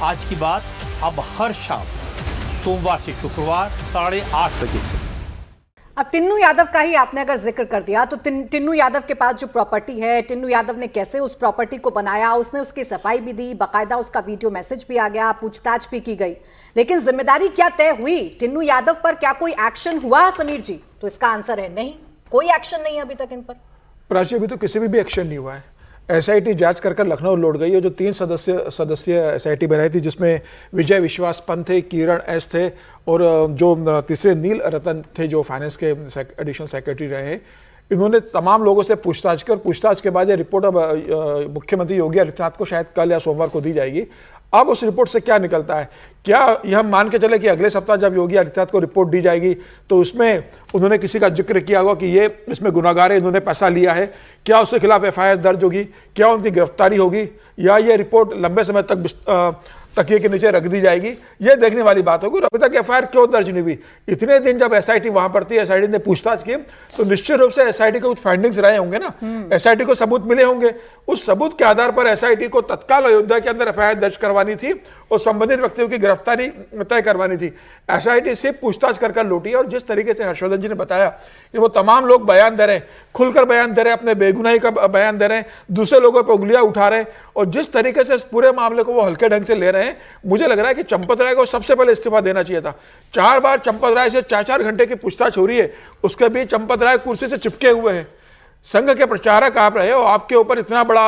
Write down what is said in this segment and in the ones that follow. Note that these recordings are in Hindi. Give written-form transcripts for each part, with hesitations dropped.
आज की बात अब हर शाम सोमवार से शुक्रवार 8:30 बजे से। अब टिन्नू यादव का ही आपने अगर जिक्र कर दिया तो टिन्नू यादव के पास जो प्रॉपर्टी है, टिन्नू यादव ने कैसे उस प्रॉपर्टी को बनाया, उसने उसकी सफाई भी दी, बाकायदा उसका वीडियो मैसेज भी आ गया, पूछताछ भी की गई, लेकिन जिम्मेदारी क्या तय हुई? टिन्नू यादव पर क्या कोई एक्शन हुआ समीर जी? तो इसका आंसर है नहीं, कोई एक्शन नहीं है अभी तक इन पर। प्राची, अभी तो किसी भी एक्शन नहीं हुआ है। एसआईटी जांच कर लखनऊ लौट गई है। जो 3 सदस्यीय एसआईटी बनाई थी, जिसमें विजय विश्वास पंत थे, किरण एस थे और जो तीसरे नील रतन थे जो फाइनेंस के एडिशनल सेक्रेटरी रहे हैं, इन्होंने तमाम लोगों से पूछताछ के बाद ये रिपोर्ट अब मुख्यमंत्री योगी आदित्यनाथ को शायद कल या सोमवार को दी जाएगी। अब उस रिपोर्ट से क्या निकलता है, क्या यह हम मान के चले कि अगले सप्ताह जब योगी आदित्यनाथ को रिपोर्ट दी जाएगी तो उसमें उन्होंने किसी का जिक्र किया होगा कि ये इसमें गुनाहगार है, इन्होंने पैसा लिया है, क्या उसके खिलाफ एफआईआर दर्ज होगी, क्या उनकी गिरफ्तारी होगी, या ये रिपोर्ट लंबे समय तक तकिए के नीचे रख दी जाएगी, ये देखने वाली बात होगी। अभी तक एफआईआर क्यों दर्ज नहीं हुई? इतने दिन जब एसआईटी वहां पर थी, एसआईटी ने पूछताछ की, तो निश्चित रूप से एसआईटी को कुछ फाइंडिंग्स रहे होंगे ना, एसआईटी को सबूत मिले होंगे। उस सबूत के आधार पर एसआईटी को तत्काल अयोध्या के अंदर एफआईआर दर्ज करवानी थी और संबंधित व्यक्तियों की गिरफ्तारी तय करवानी थी। एसआईटी सिर्फ पूछताछ कर लौटी है। और जिस तरीके से हर्षवर्धन जी ने बताया कि वो तमाम लोग बयान दे रहे हैं, खुलकर बयान दे रहे हैं, अपने बेगुनाही का बयान दे रहे हैं, दूसरे लोगों पर उंगलियां उठा रहे हैं, और जिस तरीके से इस पूरे मामले को वो हल्के ढंग से ले रहे हैं, मुझे लग रहा है कि चंपत राय को सबसे पहले इस्तीफा देना चाहिए था। 4 बार चंपत राय से 4-4 घंटे की पूछताछ हो रही है, उसके बीच चंपत राय कुर्सी से चिपके हुए हैं। संघ के प्रचारक आप रहे हो, आपके ऊपर इतना बड़ा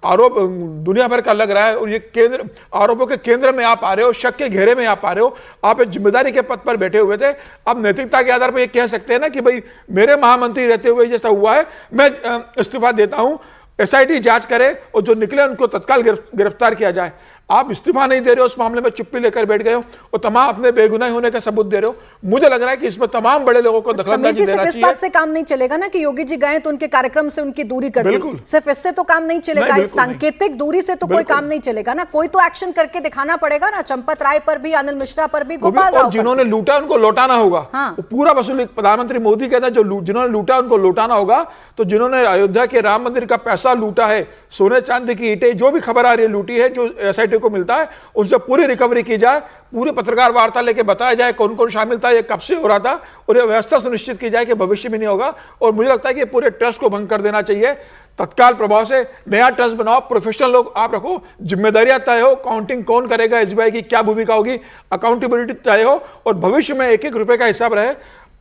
आरोप दुनिया भर का लग रहा है और ये केंद्र आरोपों के केंद्र में आप आ रहे हो, शक के घेरे में आप आ रहे हो, आप एक जिम्मेदारी के पद पर बैठे हुए थे। अब नैतिकता के आधार पर ये कह सकते हैं ना कि भाई मेरे महामंत्री रहते हुए जैसा हुआ है, मैं इस्तीफा देता हूं, एसआईटी जांच करे और जो निकले उनको तत्काल गिरफ्तार किया जाए। आप इस्तीफा नहीं दे रहे हो, उस मामले में चुप्पी लेकर बैठ गए हो और तमाम अपने बेगुनाह होने का सबूत दे रहे हो। मुझे लग रहा है कि इसमें तमाम बड़े लोगों को दखलंदाजी देना चाहिए। इस बात से काम नहीं चलेगा ना कि योगी जी गए तो उनके कार्यक्रम से उनकी दूरी कर दी, सिर्फ इससे तो काम नहीं चलेगा, इस सांकेतिक दूरी से तो कोई काम नहीं चलेगा ना, कोई तो एक्शन करके दिखाना पड़ेगा ना। चंपत राय पर भी, अनिल मिश्रा पर भी, गोपाल राव, जिन्होंने लूटा उनको लौटाना होगा। पूरा वसूली प्रधानमंत्री मोदी कहता है, जो जिन्होंने लूटा उनको लौटाना होगा। तो जिन्होंने अयोध्या के राम मंदिर का पैसा लूटा है, सोने चांदी की ईंटें, जो भी खबर आ रही है लूटी है, जो एसआईटी को मिलता है, उनसे पूरी रिकवरी की जाए, पूरी पत्रकार वार्ता लेके बताया जाए कौन कौन शामिल था, ये कब से हो रहा था, और ये व्यवस्था सुनिश्चित की जाए कि भविष्य में नहीं होगा। और मुझे लगता है कि पूरे ट्रस्ट को भंग कर देना चाहिए तत्काल प्रभाव से। नया ट्रस्ट बनाओ, प्रोफेशनल लोग आप रखो, जिम्मेदारियां तय हो, काउंटिंग कौन करेगा, एसबीआई की क्या भूमिका होगी, अकाउंटेबिलिटी तय हो, और भविष्य में 1-1 रुपए का हिसाब रहे।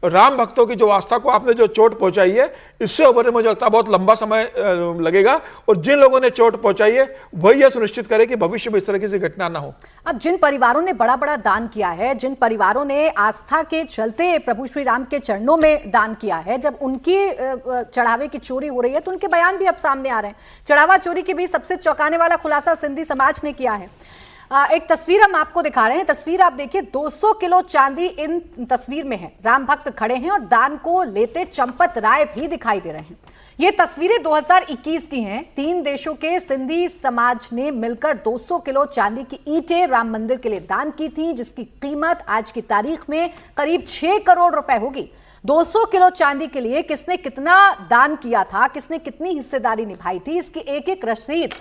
राम भक्तों की जो आस्था को आपने जो चोट पहुंचाई है, इससे उभरने मुझे लगता है बहुत लंबा समय लगेगा। और जिन लोगों ने चोट पहुंचाई है वही यह सुनिश्चित करे कि भविष्य में इस तरह की घटना ना हो। अब जिन परिवारों ने बड़ा बड़ा दान किया है, जिन परिवारों ने आस्था के चलते प्रभु श्री राम के चरणों में दान किया है, जब उनकी चढ़ावे की चोरी हो रही है तो उनके बयान भी अब सामने आ रहे हैं। चढ़ावा चोरी के बीच सबसे चौंकाने वाला खुलासा सिंधी समाज ने किया है। एक तस्वीर हम आपको दिखा रहे हैं, तस्वीर आप देखिए, 200 किलो चांदी इन तस्वीर में है। राम भक्त खड़े हैं और दान को लेते चंपत राय भी दिखाई दे रहे हैं। ये तस्वीरें 2021 की हैं। 3 देशों के सिंधी समाज ने मिलकर 200 किलो चांदी की ईंटें राम मंदिर के लिए दान की थी, जिसकी कीमत आज की तारीख में करीब 6 करोड़ रुपए होगी। 200 किलो चांदी के लिए किसने कितना दान किया था, किसने कितनी हिस्सेदारी निभाई थी, इसकी एक-एक रसीद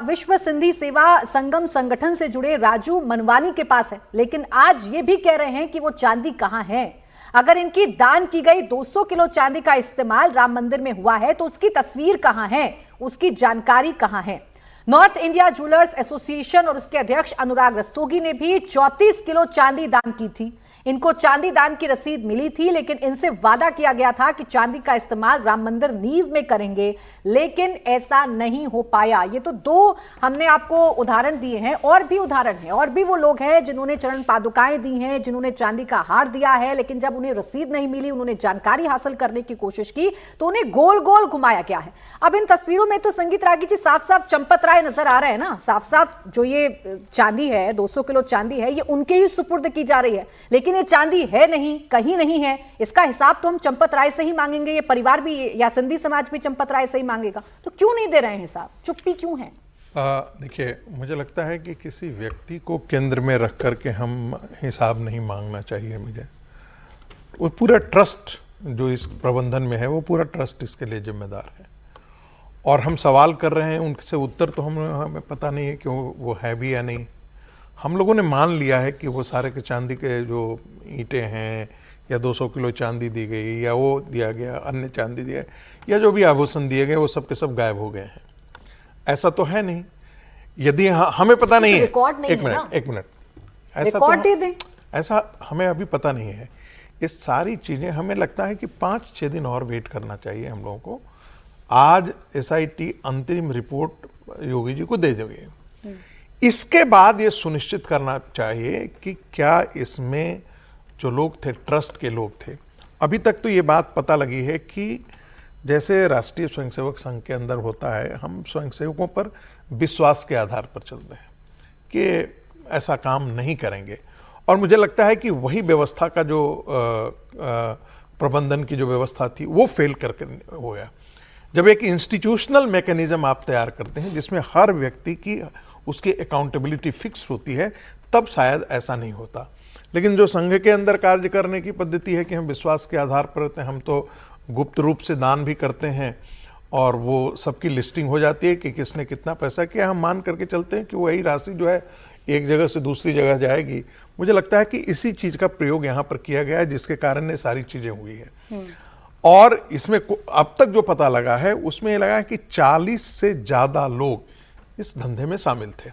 विश्व सिंधी सेवा संगम संगठन से जुड़े राजू मनवानी के पास है। लेकिन आज ये भी कह रहे हैं कि वो चांदी कहां है। अगर इनकी दान की गई 200 किलो चांदी का इस्तेमाल राम मंदिर में हुआ है तो उसकी तस्वीर कहां है, उसकी जानकारी कहां है। नॉर्थ इंडिया ज्वेलर्स एसोसिएशन और उसके अध्यक्ष अनुराग रस्तोगी ने भी 34 किलो चांदी दान की थी। इनको चांदी दान की रसीद मिली थी, लेकिन इनसे वादा किया गया था कि चांदी का इस्तेमाल राम मंदिर नींव में करेंगे, लेकिन ऐसा नहीं हो पाया। ये तो 2 हमने आपको उदाहरण दिए हैं, और भी उदाहरण है, और भी वो लोग हैं जिन्होंने चरण पादुकाएं दी हैं, जिन्होंने चांदी का हार दिया है, लेकिन जब उन्हें रसीद नहीं मिली, उन्होंने जानकारी हासिल करने की कोशिश की तो उन्हें गोल गोल घुमाया गया है। अब इन तस्वीरों में तो संगीत रागी जी साफ साफ चंपत राय नजर आ रहे हैं ना, साफ साफ जो ये चांदी है, 200 किलो चांदी है, ये उनके ही सुपुर्द की जा रही है, लेकिन ये चांदी है नहीं, कहीं नहीं है। इसका हिसाब तो हम चंपत राय से ही मांगेंगे, ये परिवार भी या सिंधी समाज भी चंपत राय से ही मांगेगा। तो क्यों नहीं दे रहे हैं हिसाब, चुप्पी क्यों है? देखिए, मुझे लगता है कि किसी व्यक्ति को केंद्र में रख करके हम हिसाब नहीं मांगना चाहिए। मुझे वो पूरा ट्रस्ट जो इस प्रबंधन में है, वो पूरा ट्रस्ट इसके लिए जिम्मेदार है। और हम सवाल कर रहे हैं, उनसे उत्तर तो हमें पता नहीं है कि वो है भी या नहीं। हम लोगों ने मान लिया है कि वो सारे के चांदी के जो ईंटें हैं या 200 किलो चांदी दी गई या वो दिया गया, अन्य चांदी दिया या जो भी आभूषण दिए गए वो सब के सब गायब हो गए हैं। ऐसा तो है नहीं। यदि हमें पता नहीं है, रिकॉर्ड नहीं है ना। एक मिनट, ऐसा रिकॉर्ड दे दें। ऐसा हमें अभी पता नहीं है। ये सारी चीजें हमें लगता है कि 5-6 दिन और वेट करना चाहिए हम लोगों को। आज एसआईटी अंतरिम रिपोर्ट योगी जी को दे देंगे। इसके बाद ये सुनिश्चित करना चाहिए कि क्या इसमें जो लोग थे, ट्रस्ट के लोग थे। अभी तक तो ये बात पता लगी है कि जैसे राष्ट्रीय स्वयंसेवक संघ के अंदर होता है, हम स्वयंसेवकों पर विश्वास के आधार पर चलते हैं कि ऐसा काम नहीं करेंगे। और मुझे लगता है कि वही व्यवस्था का जो प्रबंधन की जो व्यवस्था थी वो फेल करके हो गया। जब एक इंस्टीट्यूशनल मैकेनिज्म आप तैयार करते हैं जिसमें हर व्यक्ति की उसकी अकाउंटेबिलिटी फिक्स होती है, तब शायद ऐसा नहीं होता। लेकिन जो संघ के अंदर कार्य करने की पद्धति है कि हम विश्वास के आधार पर रहते हैं, हम तो गुप्त रूप से दान भी करते हैं और वो सबकी लिस्टिंग हो जाती है कि किसने कितना पैसा किया, हम मान करके चलते हैं कि वही राशि जो है एक जगह से दूसरी जगह जाएगी। मुझे लगता है कि इसी चीज का प्रयोग यहाँ पर किया गया है जिसके कारण ये सारी चीजें हुई है। और इसमें अब तक जो पता लगा है उसमें ये लगा है कि 40 से ज्यादा लोग इस धंधे में शामिल थे।